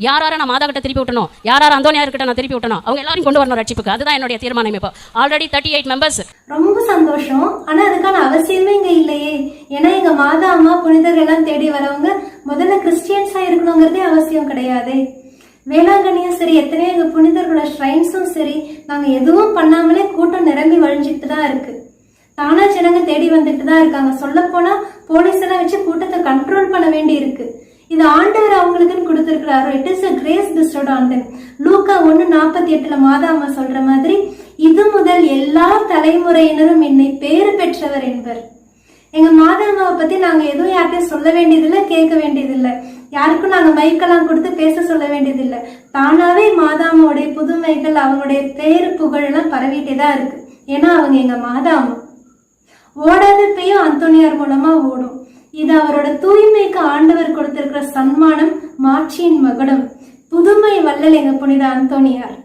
யார் நான் மாதா கிட்ட திருப்பி விட்டணும், யார் அந்தோனியார் கிட்ட நான் திருப்பி விட்டணும், அவங்க எல்லாரும் கொண்டு வரணும் ரட்சிப்புக்கு. அதுதான் என்னுடைய தீர்மானம். இப்போ ஆல்ரெடி 38 மெம்பர்ஸ். ரொம்ப சந்தோஷம். ஆனா அதுக்கான அவசியமே இங்க இல்லையே. ஏன்னா எங்க மாதா அம்மா புனிதர்கள் எல்லாம் தேடி வரவங்க முதல்ல கிறிஸ்டியன்ஸா இருக்கணுங்கிறதே அவசியம் கிடையாது. வேளாங்கண்ணியும் சரி, எத்தனையோ எங்க புனிதர்களோட ஷ்ரைன்ஸும் சரி, நாங்க எதுவும் பண்ணாமலே கூட்டம் நிரம்பி வழிஞ்சிட்டு தான் இருக்கு. தானா ஜனங்க தேடி வந்துட்டு தான் இருக்காங்க. சொல்ல போனா போலீஸ் எல்லாம் வச்சு கூட்டத்தை கண்ட்ரோல் பண்ண வேண்டி இருக்கு. இது ஆண்டவர் அவங்களுக்குன்னு கொடுத்திருக்கிறாரு. It is a grace bestowed on them. லூக்கா 1:48 மாதா அம்மா சொல்ற மாதிரி, இது முதல் எல்லா தலைமுறையினரும் என்னை பேறு பெற்றவர் என்பர். எங்க மாதா அம்மாவை பத்தி நாங்க எதுவும் யார்கிட்டயும் சொல்ல வேண்டியதில்லை, கேட்க வேண்டியதில்லை. யாருக்கும் நாங்க மைக்கெல்லாம் கொடுத்து பேச சொல்ல வேண்டியதில்லை. தானாவே மாதா அம்மாவுடைய புதுமைகள், அவங்களுடைய பேரு புகழ் எல்லாம் பரவிட்டேதான் இருக்கு. ஏன்னா அவங்க எங்க மாதா அம்மா. ஓடாத பெய்யும் அந்தோனியார் மூலமா ஓடும். இது அவரோட தூய்மைக்கு ஆண்டவர் கொடுத்திருக்கிற சன்மானம், மாட்சியின் மகுடம். புதுமை வள்ளல் எங்க புனித அந்தோனியார்.